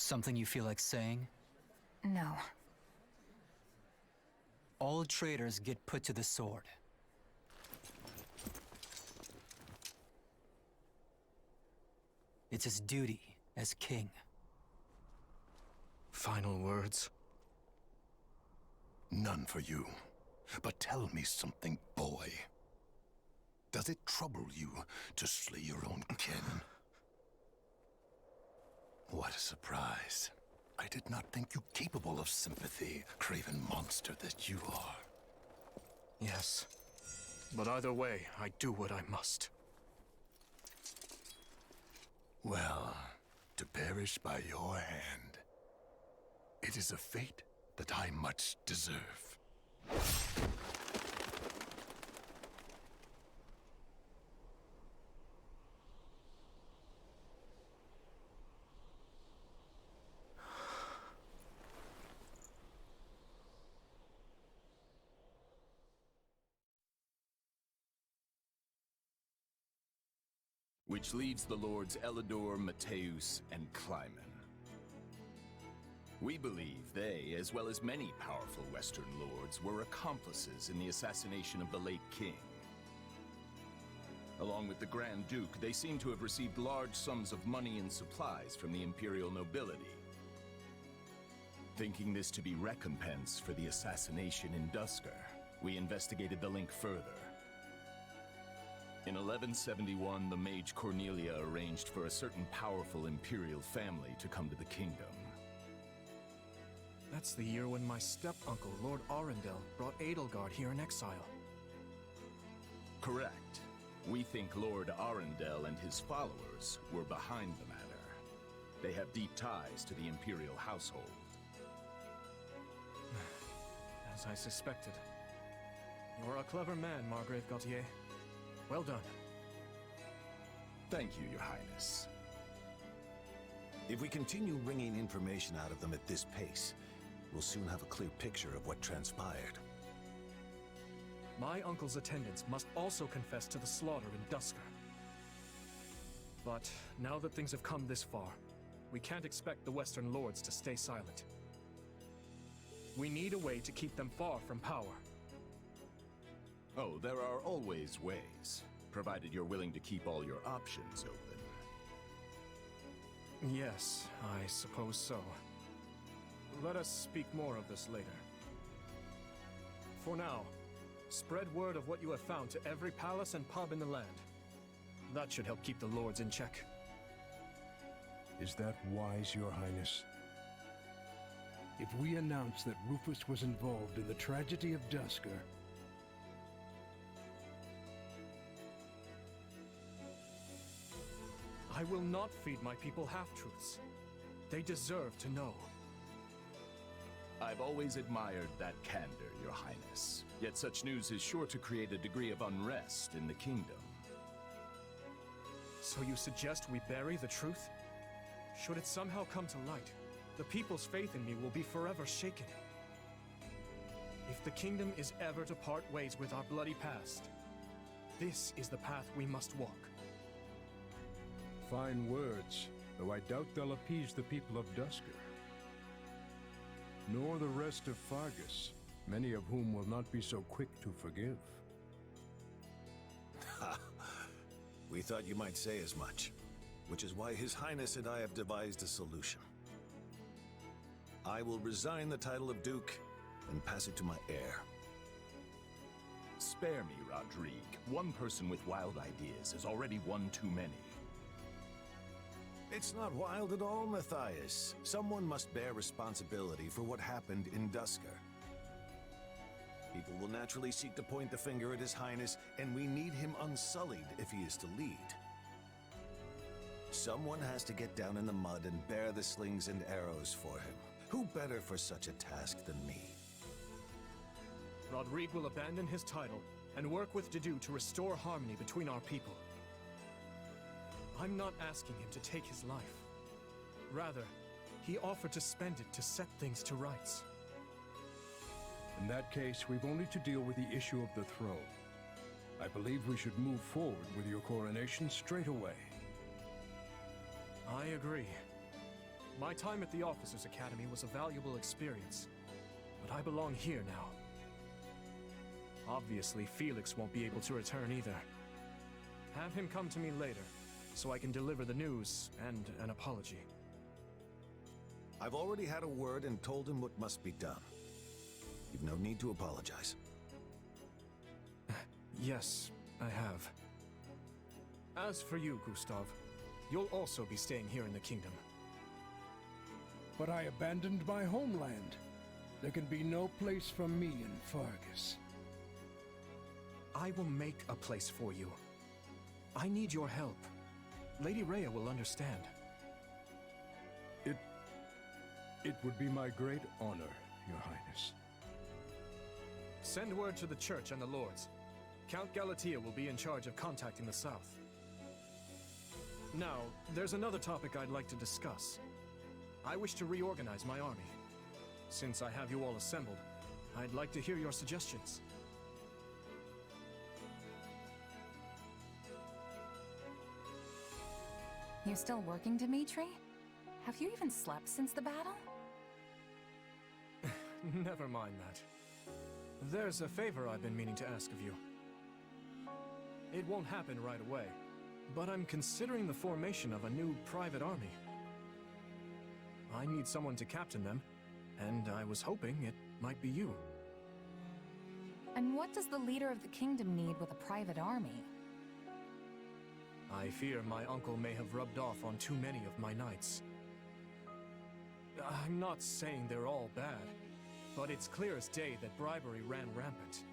Something you feel like saying? No. All traitors get put to the sword. It's his duty as king. Final words? None for you. But tell me something, boy. Does it trouble you to slay your own kin? What a surprise. I did not think you capable of sympathy, craven monster that you are. Yes. But either way, I do what I must. Well, to perish by your hand, it is a fate that I much deserve. Which leaves the lords Elidor, Mateus, and Clymen. We believe they, as well as many powerful Western lords, were accomplices in the assassination of the late king. Along with the Grand Duke, they seem to have received large sums of money and supplies from the imperial nobility. Thinking this to be recompense for the assassination in Duscur, we investigated the link further. In 1171, the mage Cornelia arranged for a certain powerful imperial family to come to the kingdom. That's the year when my step-uncle, Lord Arundel, brought Edelgard here in exile. Correct. We think Lord Arundel and his followers were behind the matter. They have deep ties to the imperial household. As I suspected. You're a clever man, Margrave Gautier. Well done. Thank you, Your Highness. If we continue wringing information out of them at this pace, we'll soon have a clear picture of what transpired. My uncle's attendants must also confess to the slaughter in Duscur. But now that things have come this far, we can't expect the Western Lords to stay silent. We need a way to keep them far from power. Oh, there are always ways, provided you're willing to keep all your options open. Yes, I suppose so. Let us speak more of this later. For now, spread word of what you have found to every palace and pub in the land. That should help keep the lords in check. Is that wise, Your Highness? If we announce that Rufus was involved in the tragedy of Duscur, I will not feed my people half-truths. They deserve to know. I've always admired that candor, Your Highness. Yet such news is sure to create a degree of unrest in the kingdom. So you suggest we bury the truth? Should it somehow come to light, the people's faith in me will be forever shaken. If the kingdom is ever to part ways with our bloody past, this is the path we must walk. fine words, though I doubt they'll appease the people of Duscur. Nor the rest of Fargus, many of whom will not be so quick to forgive. Ha! We thought you might say as much, which is why His Highness and I have devised a solution. I will resign the title of Duke and pass it to my heir. Spare me, Rodrigue. One person with wild ideas is already one too many. It's not wild at all, Matthias. Someone must bear responsibility for what happened in Duscur. People will naturally seek to point the finger at His Highness, and we need him unsullied if he is to lead. Someone has to get down in the mud and bear the slings and arrows for him. Who better for such a task than me? Rodrigue will abandon his title and work with Dedu to restore harmony between our people. I'm not asking him to take his life. Rather, he offered to spend it to set things to rights. In that case, we've only to deal with the issue of the throne. I believe we should move forward with your coronation straight away. I agree. My time at the Officers' Academy was a valuable experience, but I belong here now. Obviously, Felix won't be able to return either. Have him come to me later, so I can deliver the news and an apology. I've already had a word and told him what must be done. You've no need to apologize. Yes, I have. As for you, Gustav, you'll also be staying here in the kingdom. But I abandoned my homeland. There can be no place for me in Fargus. I will make a place for you. I need your help. Lady Rhea will understand. It would be my great honor, Your Highness. Send word to the Church and the Lords. Count Galatea will be in charge of contacting the South. Now, there's another topic I'd like to discuss. I wish to reorganize my army. Since I have you all assembled, I'd like to hear your suggestions. You're still working, Dimitri? Have you even slept since the battle? Never mind that. There's a favor I've been meaning to ask of you. It won't happen right away, but I'm considering the formation of a new private army. I need someone to captain them, and I was hoping it might be you. And what does the leader of the kingdom need with a private army? I fear my uncle may have rubbed off on too many of my knights. I'm not saying they're all bad, but it's clear as day that bribery ran rampant.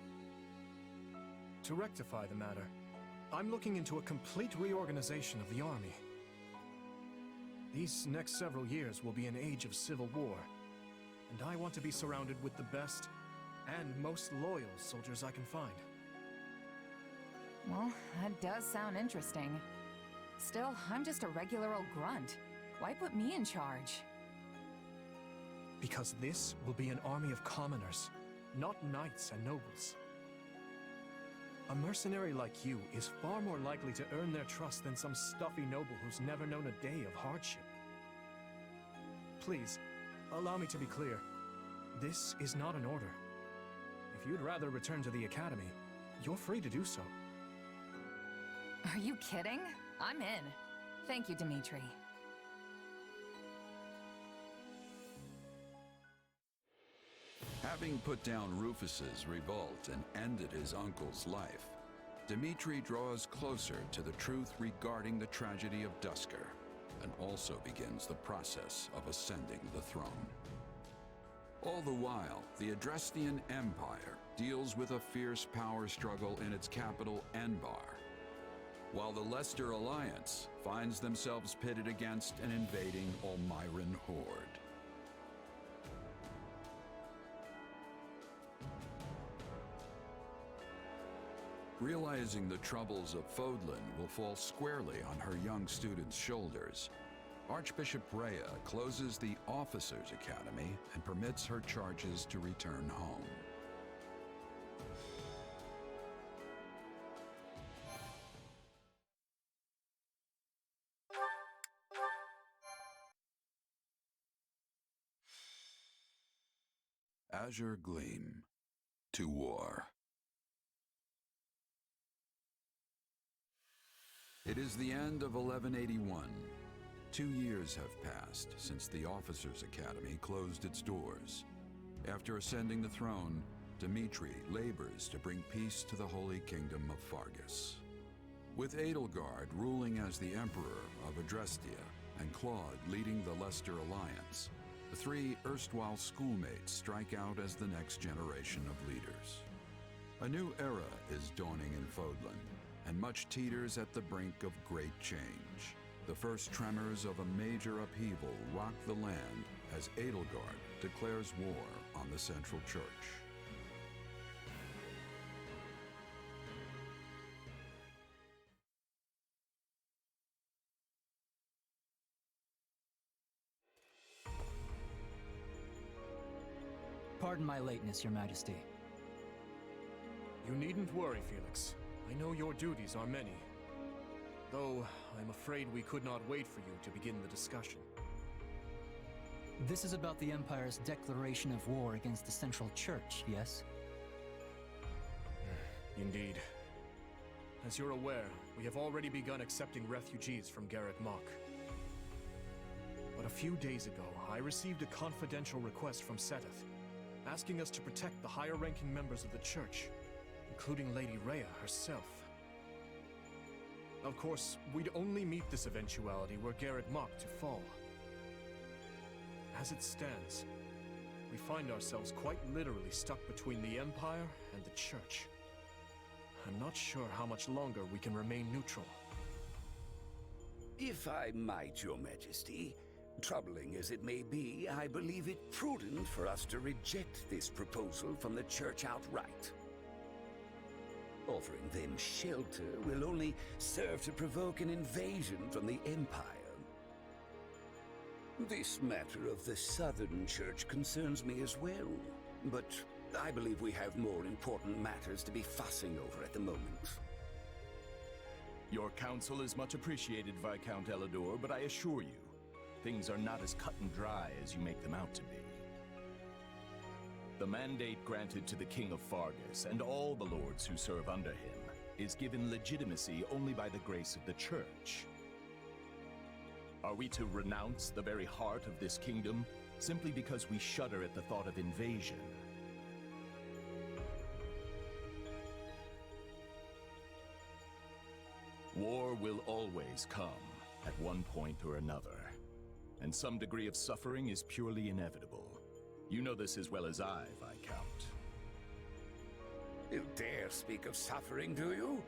To rectify the matter, I'm looking into a complete reorganization of the army. These next several years will be an age of civil war, and I want to be surrounded with the best and most loyal soldiers I can find. Well, that does sound interesting. Still, I'm just a regular old grunt. Why put me in charge? Because this will be an army of commoners, not knights and nobles. A mercenary like you is far more likely to earn their trust than some stuffy noble who's never known a day of hardship. Please, allow me to be clear. This is not an order. If you'd rather return to the academy, you're free to do so. Are you kidding? I'm in. Thank you, Dimitri. Having put down Rufus's revolt and ended his uncle's life, Dimitri draws closer to the truth regarding the tragedy of Duscur, and also begins the process of ascending the throne. All the while, the Adrestian Empire deals with a fierce power struggle in its capital, Enbar, while the Leicester Alliance finds themselves pitted against an invading Almiran horde. Realizing the troubles of Fodlan will fall squarely on her young students' shoulders, Archbishop Rhea closes the Officers' Academy and permits her charges to return home. Azure Gleam. To war. It is the end of 1181. 2 years have passed since the Officers' Academy closed its doors. After ascending the throne, Dimitri labors to bring peace to the Holy Kingdom of Fargus. With Edelgard ruling as the Emperor of Adrestia and Claude leading the Leicester Alliance, the three erstwhile schoolmates strike out as the next generation of leaders. A new era is dawning in Fodlan, and much teeters at the brink of great change. The first tremors of a major upheaval rock the land as Edelgard declares war on the Central Church. Pardon my lateness, Your Majesty. You needn't worry, Felix. I know your duties are many. Though, I'm afraid we could not wait for you to begin the discussion. This is about the Empire's declaration of war against the Central Church, yes? Indeed. As you're aware, we have already begun accepting refugees from Garreg Mach. But a few days ago, I received a confidential request from Seteth, asking us to protect the higher-ranking members of the Church, including Lady Rhea herself. Of course, we'd only meet this eventuality were Garreg Mach to fall. As it stands, we find ourselves quite literally stuck between the Empire and the Church. I'm not sure how much longer we can remain neutral. If I might, Your Majesty, troubling as it may be, I believe it prudent for us to reject this proposal from the Church outright. Offering them shelter will only serve to provoke an invasion from the Empire. This matter of the Southern Church concerns me as well, but I believe we have more important matters to be fussing over at the moment. Your counsel is much appreciated, Viscount Elidor, but I assure you, things are not as cut and dry as you make them out to be. The mandate granted to the King of Fargus and all the lords who serve under him is given legitimacy only by the grace of the Church. Are we to renounce the very heart of this kingdom simply because we shudder at the thought of invasion? War will always come at one point or another, and some degree of suffering is purely inevitable. You know this as well as I, Viscount. You dare speak of suffering, do you?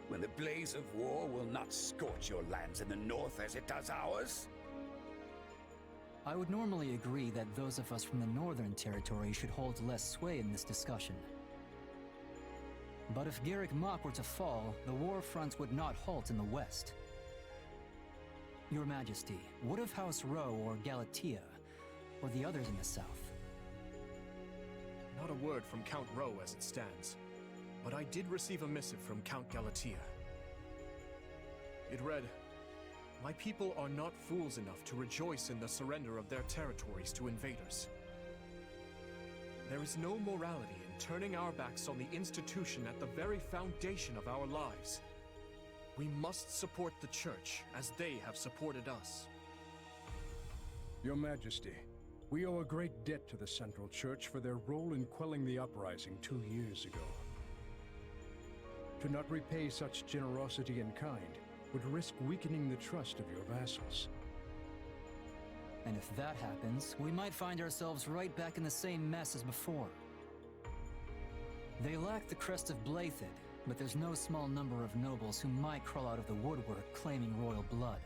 When the blaze of war will not scorch your lands in the north as it does ours? I would normally agree that those of us from the Northern Territory should hold less sway in this discussion. But if Garreg Mach were to fall, the war front would not halt in the west. Your Majesty, what of House Rowe or Galatea, or the others in the south? Not a word from Count Rowe as it stands, but I did receive a missive from Count Galatea. It read, "My people are not fools enough to rejoice in the surrender of their territories to invaders. There is no morality in turning our backs on the institution at the very foundation of our lives. We must support the Church as they have supported us." Your Majesty, we owe a great debt to the Central Church for their role in quelling the uprising 2 years ago. To not repay such generosity in kind would risk weakening the trust of your vassals. And if that happens, we might find ourselves right back in the same mess as before. They lack the crest of Blaidd, but there's no small number of nobles who might crawl out of the woodwork claiming royal blood.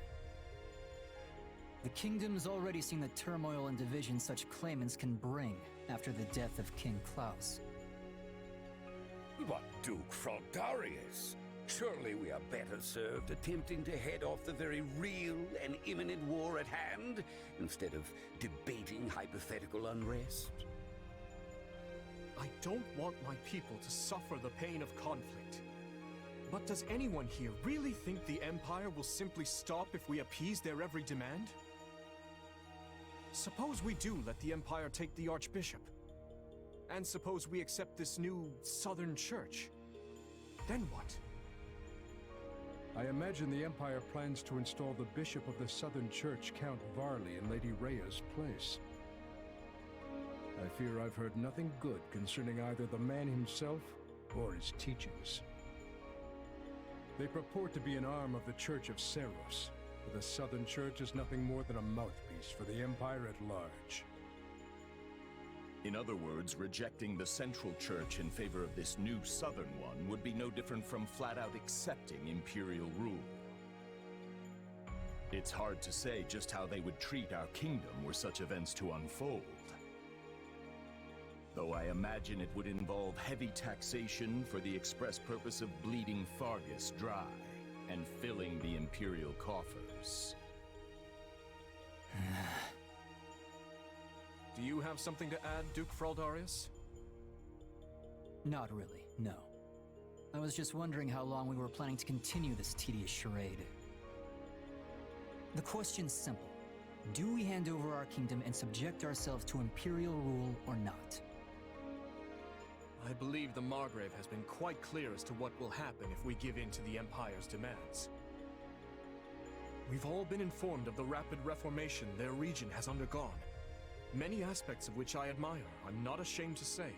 The kingdom's already seen the turmoil and division such claimants can bring after the death of King Klaus. But Duke Fraldarius, surely we are better served attempting to head off the very real and imminent war at hand, instead of debating hypothetical unrest. I don't want my people to suffer the pain of conflict. But does anyone here really think the Empire will simply stop if we appease their every demand? Suppose we do let the Empire take the Archbishop. And suppose we accept this new Southern Church. Then what? I imagine the Empire plans to install the Bishop of the Southern Church, Count Varley, in Lady Rhea's place. I fear I've heard nothing good concerning either the man himself or his teachings. They purport to be an arm of the Church of Seros, but the Southern Church is nothing more than a mouthpiece for the Empire at large. In other words, rejecting the Central Church in favor of this new Southern one would be no different from flat-out accepting Imperial rule. It's hard to say just how they would treat our kingdom were such events to unfold. Though I imagine it would involve heavy taxation for the express purpose of bleeding Fargus dry and filling the Imperial coffers. Do you have something to add, Duke Fraldarius? Not really, no. I was just wondering how long we were planning to continue this tedious charade. The question's simple. Do we hand over our kingdom and subject ourselves to Imperial rule or not? I believe the Margrave has been quite clear as to what will happen if we give in to the Empire's demands. We've all been informed of the rapid reformation their region has undergone, many aspects of which I admire, I'm not ashamed to say.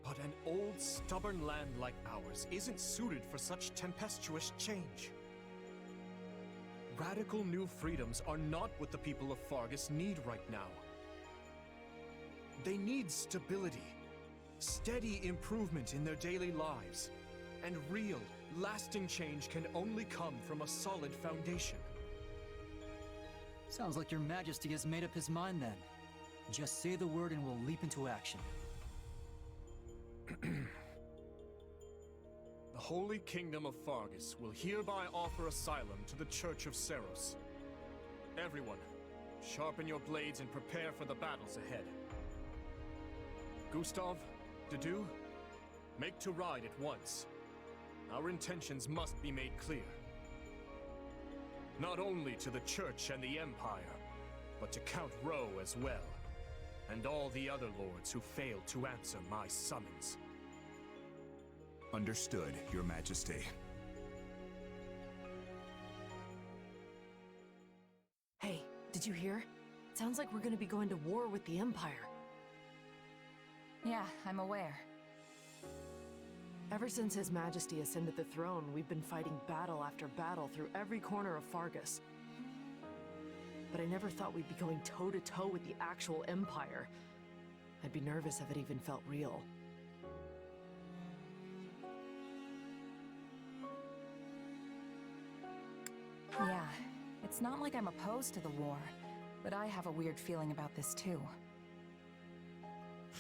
But an old, stubborn land like ours isn't suited for such tempestuous change. Radical new freedoms are not what the people of Fargus need right now. They need stability, steady improvement in their daily lives, and real, lasting change can only come from a solid foundation. Sounds like your Majesty has made up his mind then. Just say the word and we'll leap into action. The Holy Kingdom of Fargus will hereby offer asylum to the Church of Seros. Everyone, sharpen your blades and prepare for the battles ahead. Gustav, Dedu, make to ride at once. Our intentions must be made clear. Not only to the Church and the Empire, but to Count Rowe as well, and all the other lords who failed to answer my summons. Understood, Your Majesty. Hey, did you hear? Sounds like we're gonna be going to war with the Empire. Yeah, I'm aware. Ever since His Majesty ascended the throne, we've been fighting battle after battle through every corner of Fargus. But I never thought we'd be going toe-to-toe with the actual Empire. I'd be nervous if it even felt real. Yeah, it's not like I'm opposed to the war, but I have a weird feeling about this too.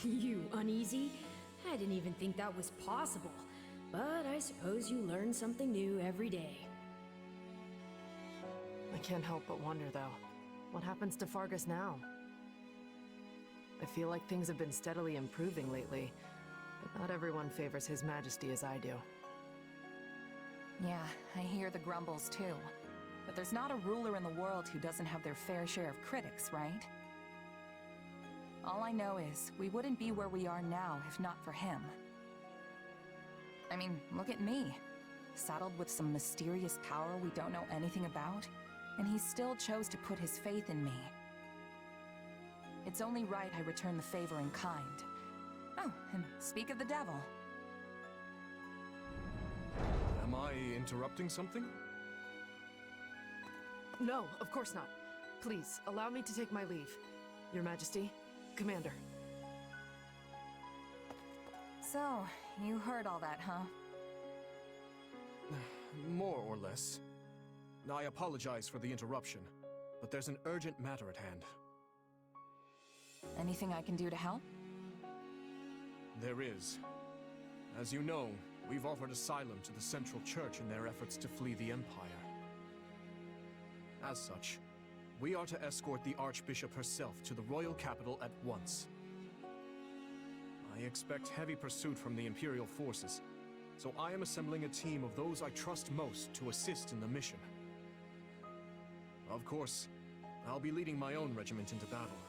You uneasy? I didn't even think that was possible. But I suppose you learn something new every day. I can't help but wonder, though. What happens to Fargus now? I feel like things have been steadily improving lately, but not everyone favors His Majesty as I do. Yeah, I hear the grumbles too. But there's not a ruler in the world who doesn't have their fair share of critics, right? All I know is, we wouldn't be where we are now if not for him. I mean, look at me. Saddled with some mysterious power we don't know anything about, and he still chose to put his faith in me. It's only right I return the favor in kind. Oh, and speak of the devil. Am I interrupting something? No, of course not. Please, allow me to take my leave. Your Majesty, Commander. So, you heard all that, huh? More or less. I apologize for the interruption, but there's an urgent matter at hand. Anything I can do to help? There is. As you know, we've offered asylum to the Central Church in their efforts to flee the Empire. As such, we are to escort the Archbishop herself to the royal capital at once. I expect heavy pursuit from the Imperial forces, so I am assembling a team of those I trust most to assist in the mission. Of course, I'll be leading my own regiment into battle,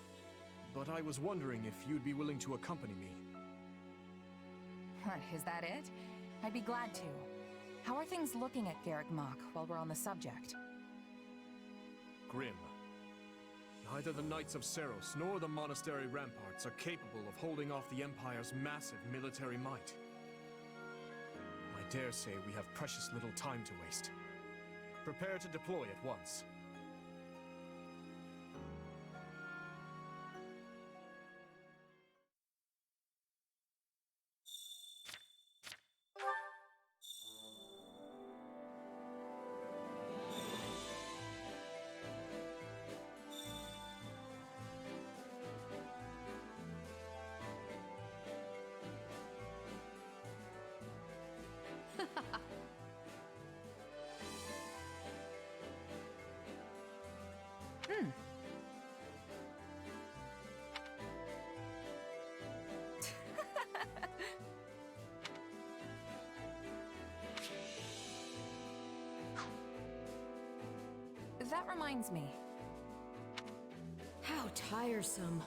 but I was wondering if you'd be willing to accompany me. What, is that it? I'd be glad to. How are things looking at Garreg Mach while we're on the subject? Grim. Neither the Knights of Seros nor the monastery ramparts are capable of holding off the Empire's massive military might. I dare say we have precious little time to waste. Prepare to deploy at once. That reminds me. How tiresome.